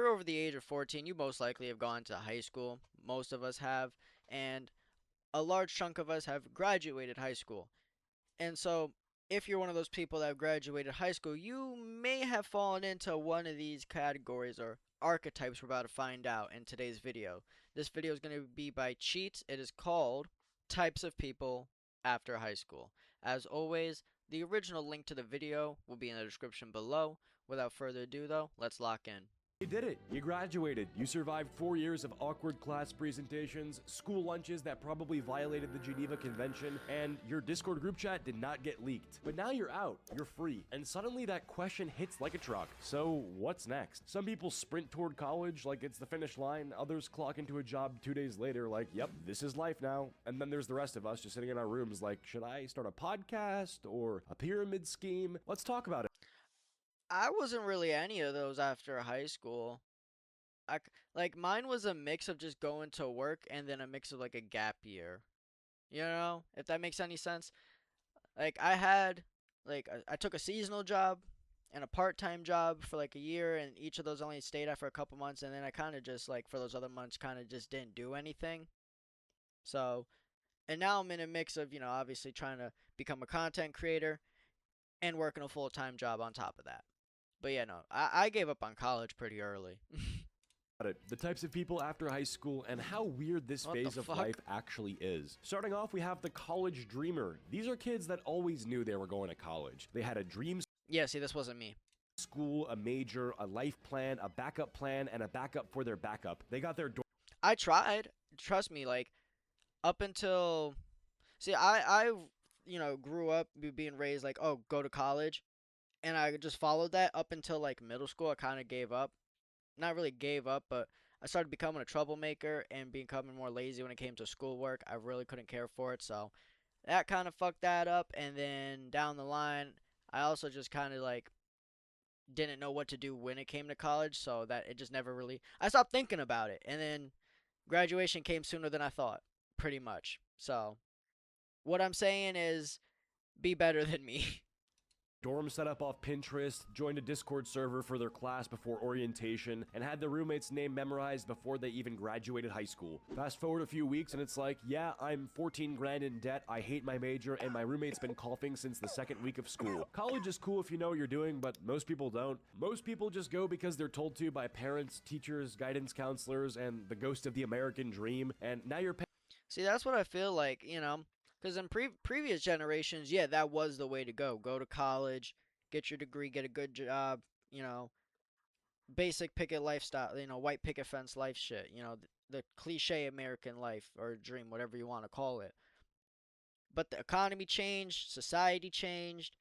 you're over the age of 14, you most likely have gone to high school. Most of us have, and a large chunk of us have graduated high school. And so, if you're one of those people that have graduated high school, you may have fallen into one of these categories or archetypes we're about to find out in today's video. This video is going to be by Cheats. It is called Types of People After High School. As always, the original link to the video will be in the description below. Without further ado, though, let's lock in. You did it. You graduated. You survived 4 years of awkward class presentations, school lunches that probably violated the Geneva Convention, and your Discord group chat did not get leaked. But now you're out, you're free, and suddenly that question hits like a truck. So what's next? Some people sprint toward college like it's the finish line, others clock into a job 2 days later like, yep, this is life now. And then there's the rest of us just sitting in our rooms like, should I start a podcast or a pyramid scheme? Let's talk about it. I wasn't really any of those after high school. Like mine was a mix of just going to work and then a mix of like a gap year. You know, if that makes any sense. Like I had I took a seasonal job and a part-time job for like a year, and each of those only stayed after a couple months, and then I kind of just like for those other months kind of just didn't do anything. So, and now I'm in a mix of, obviously trying to become a content creator and working a full-time job on top of that. But yeah, no, I gave up on college pretty early. The types of people after high school and how weird this What the phase of fuck? life actually is. Starting off, we have the college dreamer. These are kids that always knew they were going to college. They had a dream Yeah, see, this wasn't me. school, a major, a life plan, a backup plan, and a backup for their backup. They got their I tried. Trust me, like up until see, I grew up being raised like, oh, go to college, and I just followed that up until like middle school. I kind of gave up. Not really gave up, but I started becoming a troublemaker and becoming more lazy when it came to schoolwork. I really couldn't care for it, so that kind of fucked that up. And then down the line, I also just kind of like didn't know what to do when it came to college, so that it just never really. I stopped thinking about it, and then graduation came sooner than I thought, pretty much. So what I'm saying is, be better than me. dorm set up off Pinterest, joined a Discord server for their class before orientation, and had their roommate's name memorized before they even graduated high school. Fast forward a few weeks and it's like, yeah, I'm 14 grand in debt, I hate my major, and my roommate's been coughing since the second week of school. College is cool if you know what you're doing, but most people don't. Most people just go because they're told to by parents, teachers, guidance counselors, and the ghost of the American dream, and now you're See, that's what I feel like, because in previous generations, yeah, that was the way to go. Go to college, get your degree, get a good job, you know, basic picket lifestyle, white picket fence life shit, the cliche American life or dream, whatever you want to call it. But the economy changed, society changed,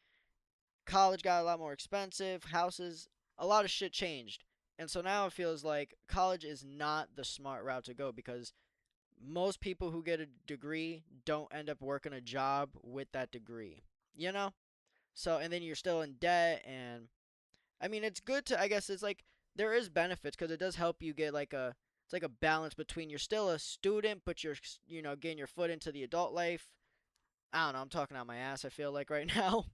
college got a lot more expensive, houses, a lot of shit changed. And so now it feels like college is not the smart route to go because most people who get a degree don't end up working a job with that degree. You know? So, and then you're still in debt, and I mean, it's good to, I guess it's like, there is benefits because it does help you get it's like a balance between you're still a student, but you're, getting your foot into the adult life. I don't know, I'm talking out my ass, I feel like right now.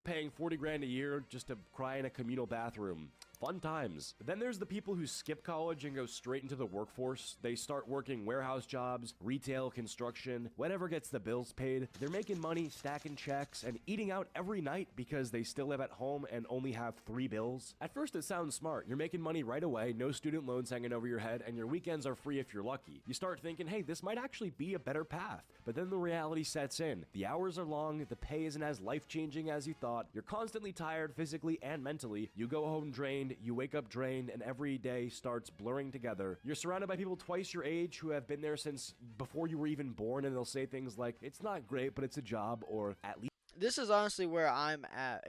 paying 40 grand a year just to cry in a communal bathroom. Fun times. But then there's the people who skip college and go straight into the workforce. They start working warehouse jobs, retail, construction, whatever gets the bills paid. They're making money, stacking checks, and eating out every night because they still live at home and only have 3 bills. At first it sounds smart. You're making money right away, no student loans hanging over your head, and your weekends are free if you're lucky. You start thinking, hey, this might actually be a better path. But then the reality sets in. The hours are long, the pay isn't as life-changing as you thought, you're constantly tired physically and mentally, you go home drained, you wake up drained, and every day starts blurring together. You're surrounded by people twice your age who have been there since before you were even born, and they'll say things like, it's not great, but it's a job, or at least This is honestly where I'm at.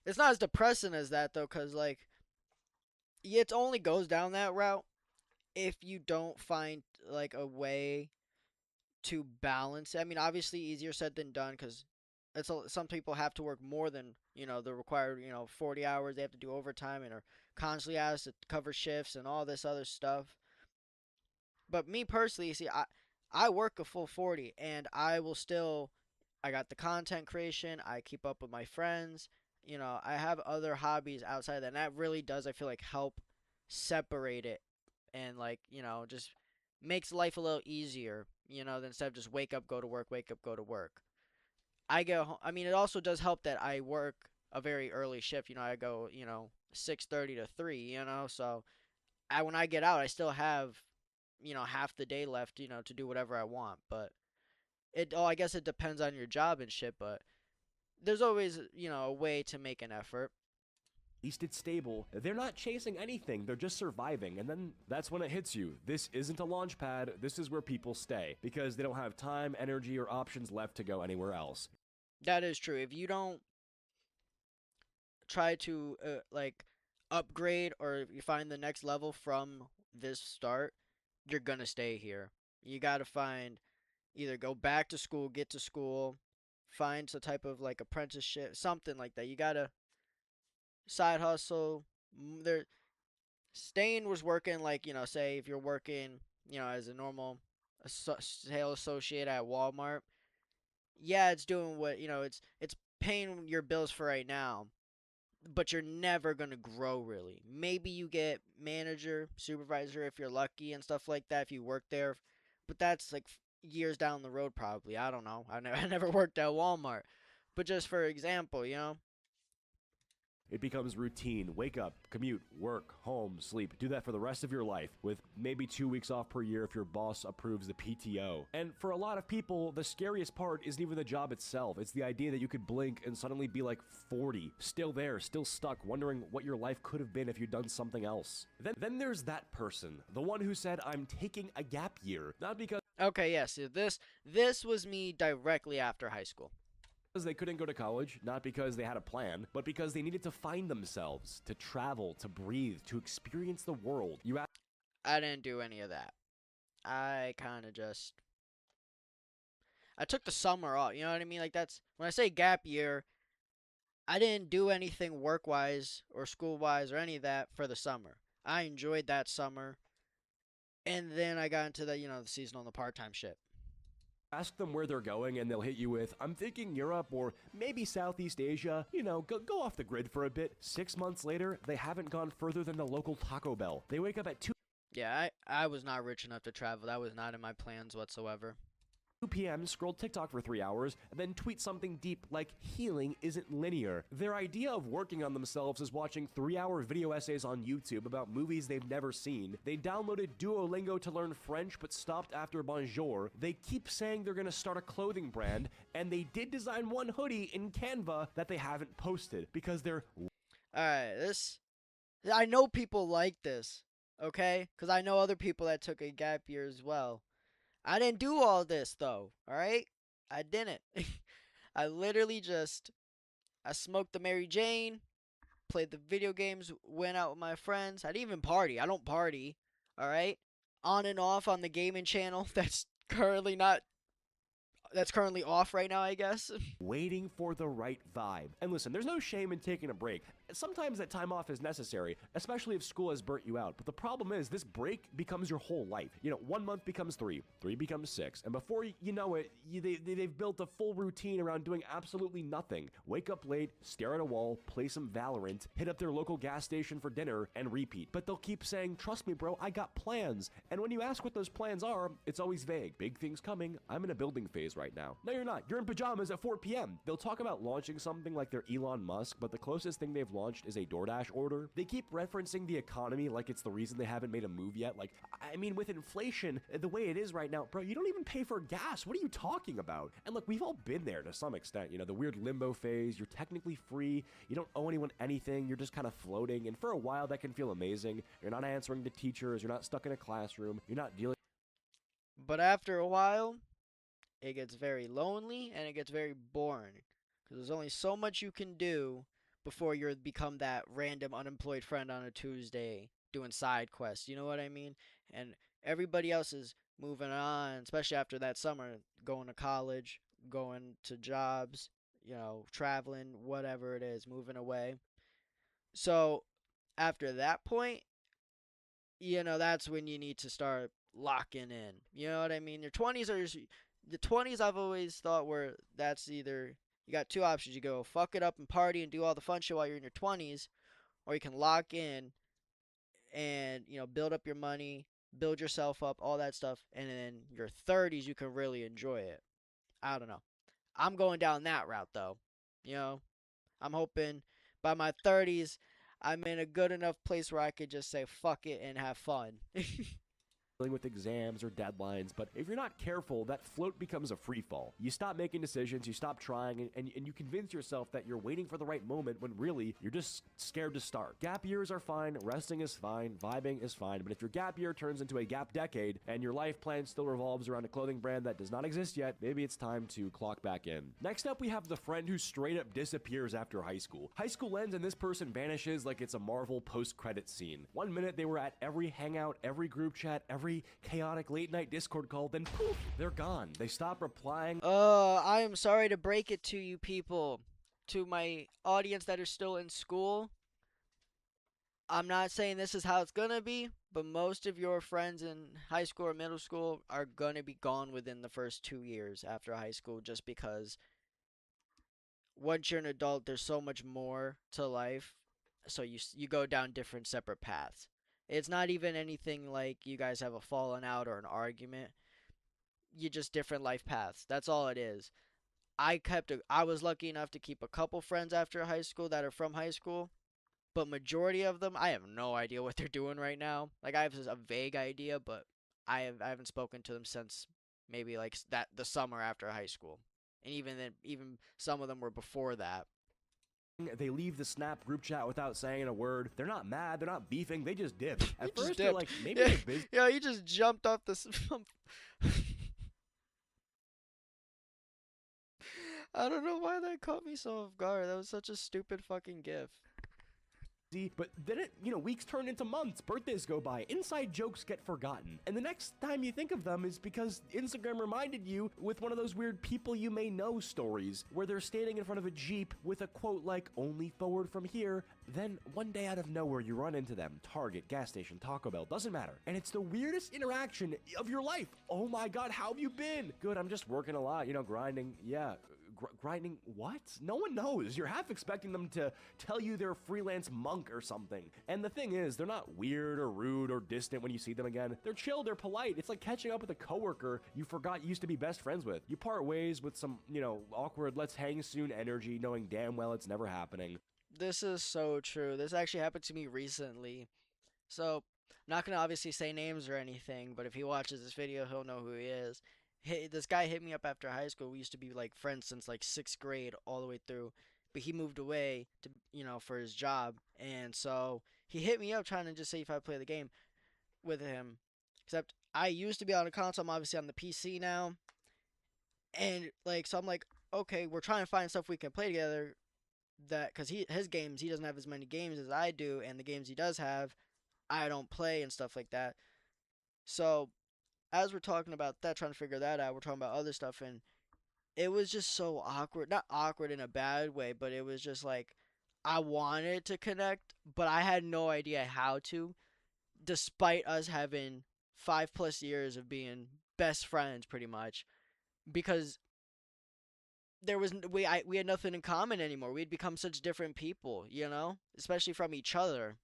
It's not as depressing as that, though, because, like, it only goes down that route if you don't find, like, a way to balance. I mean, obviously easier said than done because some people have to work more than the required 40 hours. They have to do overtime and are constantly asked to cover shifts and all this other stuff. But me personally, see, I work a full 40 and I will still. I got the content creation. I keep up with my friends. I have other hobbies outside of that, and that really does, I feel like, help separate it and like, just makes life a little easier, than instead of just wake up, go to work, wake up, go to work. I mean, it also does help that I work a very early shift. I go, 6:30 to 3, so when I get out, I still have, half the day left, to do whatever I want. But I guess it depends on your job and shit, but there's always, a way to make an effort. Least it's stable. They're not chasing anything, they're just surviving. And then that's when it hits you. This isn't a launch pad, this is where people stay because they don't have time, energy, or options left to go anywhere else. That is true. If you don't try to like upgrade or if you find the next level from this start, you're gonna stay here. You gotta find either go back to school, get to school, find some type of like apprenticeship, something like that. You gotta side hustle. There, Stain was working like say if you're working as a normal sales associate at Walmart. Yeah, it's doing what it's paying your bills for right now, but you're never gonna grow really. Maybe you get manager, supervisor if you're lucky and stuff like that if you work there, but that's like years down the road probably. I don't know. I never worked at Walmart, but just for example, It becomes routine. Wake up, commute, work, home, sleep. Do that for the rest of your life, with maybe 2 weeks off per year if your boss approves the PTO. And for a lot of people, the scariest part isn't even the job itself. It's the idea that you could blink and suddenly be like 40, still there, still stuck, wondering what your life could have been if you'd done something else. Then there's that person, the one who said, I'm taking a gap year, not because Okay, yes, this was me directly after high school. they couldn't go to college, not because they had a plan, but because they needed to find themselves, to travel, to breathe, to experience the world. I didn't do any of that. I kind of just I took the summer off. You know what I mean? Like that's when I say gap year, I didn't do anything work wise or school wise or any of that for the summer. I enjoyed that summer, and then I got into the the seasonal and the part time shit. Ask them where they're going and they'll hit you with, I'm thinking Europe or maybe Southeast Asia. Go off the grid for a bit. 6 months later, they haven't gone further than the local Taco Bell. They wake up at Yeah, I was not rich enough to travel. That was not in my plans whatsoever. 2 p.m., scroll TikTok for 3 hours, and then tweet something deep like healing isn't linear. Their idea of working on themselves is watching 3-hour video essays on YouTube about movies they've never seen. They downloaded Duolingo to learn French but stopped after bonjour. They keep saying they're gonna start a clothing brand, and they did design one hoodie in Canva that they haven't posted because they're Alright, I know people like this, okay? Because I know other people that took a gap year as well. I didn't do all this though, alright? I didn't. I literally just I smoked the Mary Jane, played the video games, went out with my friends. I didn't even party. I don't party. All right? On and off on the gaming channel that's currently off right now, I guess. waiting for the right vibe. And listen, there's no shame in taking a break. Sometimes that time off is necessary, especially if school has burnt you out. But the problem is, this break becomes your whole life. 1 month becomes three, three becomes six. And before you know it, they've built a full routine around doing absolutely nothing. Wake up late, stare at a wall, play some Valorant, hit up their local gas station for dinner, and repeat. But they'll keep saying, trust me, bro, I got plans. And when you ask what those plans are, it's always vague. Big things coming. I'm in a building phase right now. No, you're not. You're in pajamas at 4 p.m. They'll talk about launching something like they're Elon Musk, but the closest thing they've launched is a DoorDash order. They keep referencing the economy like it's the reason they haven't made a move yet. Like, I mean, with inflation the way it is right now, bro, you don't even pay for gas. What are you talking about? And look, we've all been there to some extent. The weird limbo phase. You're technically free. You don't owe anyone anything. You're just kind of floating. And for a while, that can feel amazing. You're not answering to teachers. You're not stuck in a classroom. You're not dealing. But after a while, it gets very lonely and it gets very boring because there's only so much you can do before you become that random unemployed friend on a Tuesday doing side quests. You know what I mean? And everybody else is moving on, especially after that summer, going to college, going to jobs, traveling, whatever it is, moving away. So after that point, that's when you need to start locking in. You know what I mean? Your 20s are the 20s I've always thought were that's either you got two options. You go fuck it up and party and do all the fun shit while you're in your 20s, or you can lock in and build up your money, build yourself up, all that stuff, and in your 30s you can really enjoy it. I don't know. I'm going down that route though. You know, I'm hoping by my 30s I'm in a good enough place where I could just say fuck it and have fun. dealing with exams or deadlines, but if you're not careful, that float becomes a free fall. You stop making decisions, you stop trying, and you convince yourself that you're waiting for the right moment when really you're just scared to start. Gap years are fine, resting is fine, vibing is fine, but if your gap year turns into a gap decade and your life plan still revolves around a clothing brand that does not exist yet, maybe it's time to clock back in. Next up, we have the friend who straight up disappears after high school. High school ends and this person vanishes like it's a Marvel post-credit scene. One minute they were at every hangout, every group chat, every chaotic late night Discord call, then poof, they're gone. They stop replying. I am sorry to break it to you people, to my audience that are still in school. I'm not saying this is how it's gonna be, but most of your friends in high school or middle school are gonna be gone within the first 2 years after high school just because once you're an adult, there's so much more to life. So you go down different separate paths. It's not even anything like you guys have a falling out or an argument. You just different life paths. That's all it is. I was lucky enough to keep a couple friends after high school that are from high school, but majority of them I have no idea what they're doing right now. Like I have a vague idea, but I haven't spoken to them since maybe like that the summer after high school. And even then even some of them were before that. They leave the Snap group chat without saying a word. They're not mad, they're not beefing, they just dip. You At just first, you're dipped. like, maybe Yeah, they're busy. yeah, you just jumped off this. I don't know why that caught me so off guard. That was such a stupid fucking gif. But then weeks turn into months, birthdays go by, inside jokes get forgotten. And the next time you think of them is because Instagram reminded you with one of those weird people you may know stories where they're standing in front of a Jeep with a quote like, only forward from here. Then one day out of nowhere, you run into them. Target, gas station, Taco Bell, doesn't matter. And it's the weirdest interaction of your life. Oh my God, how have you been? Good, I'm just working a lot, grinding. Yeah. Grinding what? No one knows. You're half expecting them to tell you they're a freelance monk or something. And the thing is, they're not weird or rude or distant when you see them again. They're chill, they're polite. It's like catching up with a coworker you forgot you used to be best friends with. You part ways with some, awkward let's hang soon energy, knowing damn well it's never happening. This is so true. This actually happened to me recently. So, I'm not gonna obviously say names or anything, but if he watches this video, he'll know who he is. Hey, this guy hit me up after high school. We used to be like friends since like sixth grade all the way through, but he moved away to for his job, and so he hit me up trying to just see if I play the game with him. Except I used to be on a console. I'm obviously on the PC now, and like so I'm like, okay, we're trying to find stuff we can play together. That because his games he doesn't have as many games as I do, and the games he does have I don't play and stuff like that. So as we're talking about that, trying to figure that out, we're talking about other stuff, and it was just so awkward. Not awkward in a bad way, but it was just like I wanted to connect, but I had no idea how to, despite us having 5+ years of being best friends, pretty much, because we had nothing in common anymore. We'd become such different people, especially from each other.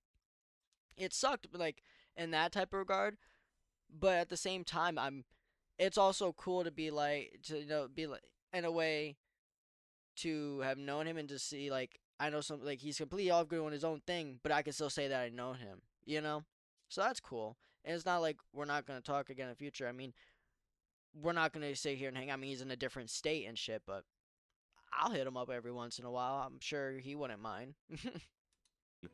It sucked, like in that type of regard. But at the same time, it's also cool to be like to be like in a way to have known him and to see like I know some like he's completely off doing his own thing, but I can still say that I know him. So that's cool. And it's not like we're not gonna talk again in the future. I mean, we're not gonna sit here and hang. I mean, he's in a different state and shit, but I'll hit him up every once in a while. I'm sure he wouldn't mind.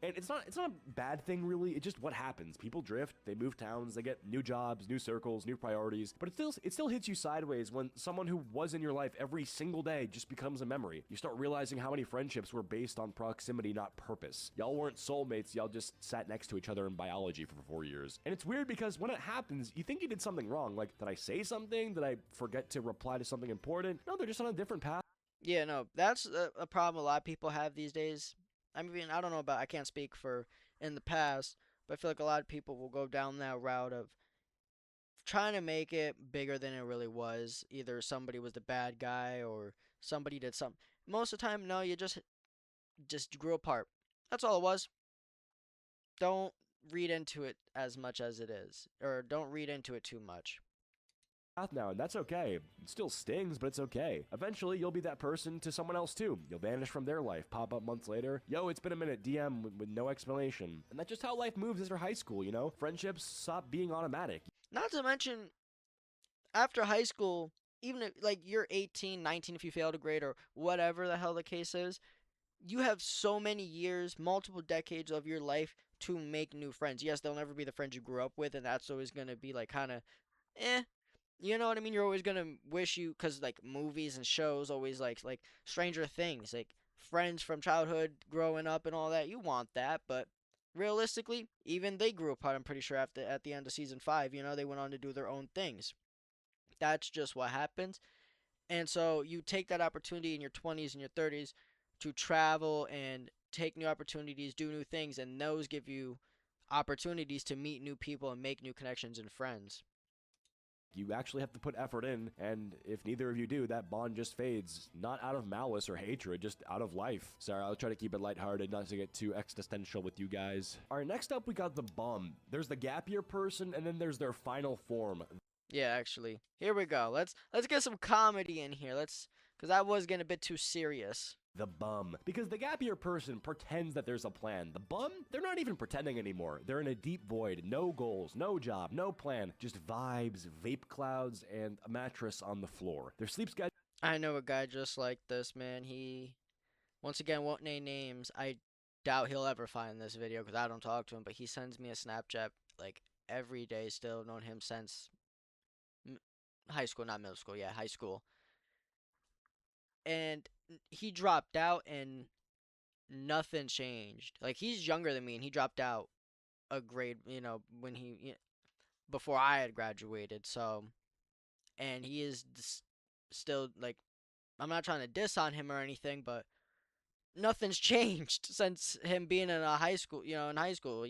And it's not a bad thing really. It's just what happens. People drift, they move towns, they get new jobs, new circles, new priorities. But it still hits you sideways when someone who was in your life every single day just becomes a memory. You start realizing how many friendships were based on proximity, not purpose. Y'all weren't soulmates, y'all just sat next to each other in biology for 4 years. And it's weird because when it happens, you think you did something wrong. Like, did I say something? Did I forget to reply to something important? No, they're just on a different path. Yeah, no, that's a problem a lot of people have these days. I mean, I don't know about, I can't speak for in the past, but I feel like a lot of people will go down that route of trying to make it bigger than it really was. Either somebody was the bad guy or somebody did something. Most of the time, no, you just grew apart. That's all it was. Don't read into it as much as it is, or don't read into it too much. Path now, and that's okay. It still stings, but it's okay. Eventually, you'll be that person to someone else too. You'll vanish from their life, pop up months later. Yo, it's been a minute, DM with no explanation. And that's just how life moves after high school, you know? Friendships stop being automatic. Not to mention, after high school, even if like you're 18, 19 if you failed a grade or whatever the hell the case is, you have so many years, multiple decades of your life to make new friends. Yes, they'll never be the friends you grew up with, and that's always going to be like kind of eh. You know what I mean? You're always going to wish you, because like movies and shows always like Stranger Things, like friends from childhood growing up and all that. You want that, but realistically, even they grew apart. I'm pretty sure after at the end of season 5, they went on to do their own things. That's just what happens. And so you take that opportunity in your 20s and your 30s to travel and take new opportunities, do new things, and those give you opportunities to meet new people and make new connections and friends. You actually have to put effort in, and if neither of you do, that bond just fades. Not out of malice or hatred, just out of life. Sorry, I'll try to keep it lighthearted, not to get too existential with you guys. Alright, next up we got the bum. There's the gap year person, and then there's their final form. Yeah, actually. Here we go. Let's get some comedy in here. Cuz that was getting a bit too serious. The bum. Because the gap year person pretends that there's a plan. The bum, they're not even pretending anymore. They're in a deep void. No goals, no job, no plan. Just vibes, vape clouds, and a mattress on the floor. Their sleep schedule. I know a guy just like this, man. He once again won't name names. I doubt he'll ever find this video cuz I don't talk to him, but he sends me a Snapchat like every day still. Known him since high school, not middle school. Yeah, high school. And he dropped out and nothing changed. Like he's younger than me and he dropped out a grade, when before I had graduated. So, and he is still like I'm not trying to diss on him or anything, but nothing's changed since him being in a high school, in high school.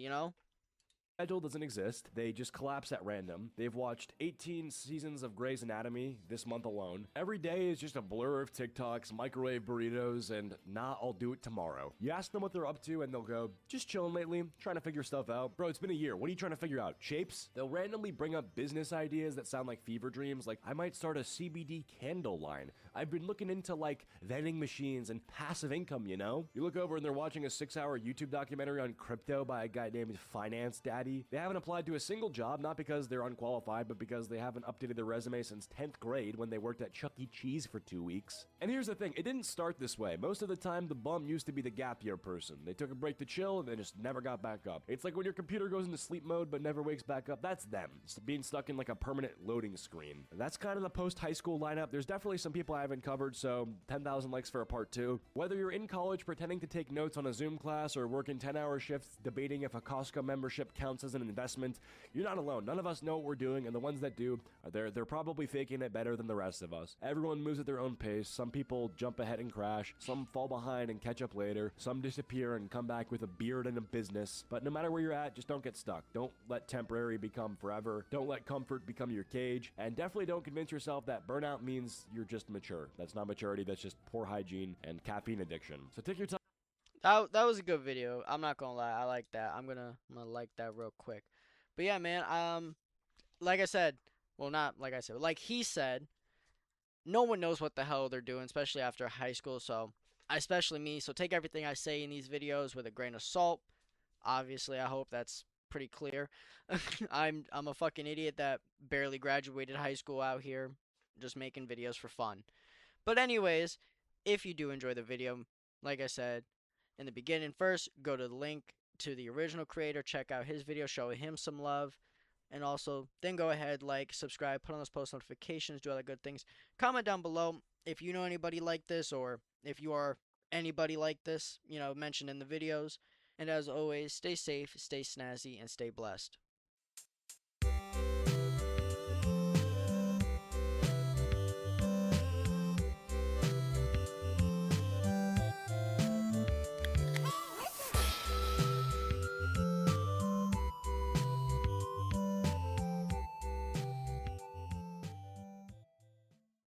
Schedule doesn't exist. They just collapse at random. They've watched 18 seasons of Grey's Anatomy this month alone. Every day is just a blur of TikToks, microwave burritos, and nah, I'll do it tomorrow. You ask them what they're up to, and they'll go, just chilling lately, trying to figure stuff out. Bro, it's been a year. What are you trying to figure out? Shapes? They'll randomly bring up business ideas that sound like fever dreams, like, I might start a CBD candle line. I've been looking into, like, vending machines and passive income, you know? You look over and they're watching a 6-hour YouTube documentary on crypto by a guy named Finance Daddy. They haven't applied to a single job, not because they're unqualified, but because they haven't updated their resume since 10th grade when they worked at Chuck E. Cheese for 2 weeks. And here's the thing, it didn't start this way. Most of the time, the bum used to be the gap year person. They took a break to chill and then just never got back up. It's like when your computer goes into sleep mode but never wakes back up, that's them. It's being stuck in like a permanent loading screen. That's kind of the post-high school lineup. There's definitely some people I haven't covered, so 10,000 likes for a part 2. Whether you're in college pretending to take notes on a Zoom class or working 10-hour shifts debating if a Costco membership counts as an investment, you're not alone. None of us know what we're doing, and the ones that do, they're probably faking it better than the rest of us. Everyone moves at their own pace. Some people jump ahead and crash. Some fall behind and catch up later. Some disappear and come back with a beard and a business. But no matter where you're at, just don't get stuck. Don't let temporary become forever. Don't let comfort become your cage. And definitely don't convince yourself that burnout means you're just mature. That's not maturity. That's just poor hygiene and caffeine addiction. So take your time. That was a good video. I'm not gonna lie, I like that. I'm gonna like that real quick. But yeah, man. Like I said, well, not like I said, like he said, no one knows what the hell they're doing, especially after high school. So, especially me. So take everything I say in these videos with a grain of salt. Obviously, I hope that's pretty clear. I'm a fucking idiot that barely graduated high school out here, just making videos for fun. But anyways, if you do enjoy the video, like I said in the beginning, first go to the link to the original creator, check out his video, show him some love, and also then go ahead, like, subscribe, put on those post notifications, do other good things. Comment down below if you know anybody like this, or if you are anybody like this, mentioned in the videos. And as always, stay safe, stay snazzy, and stay blessed.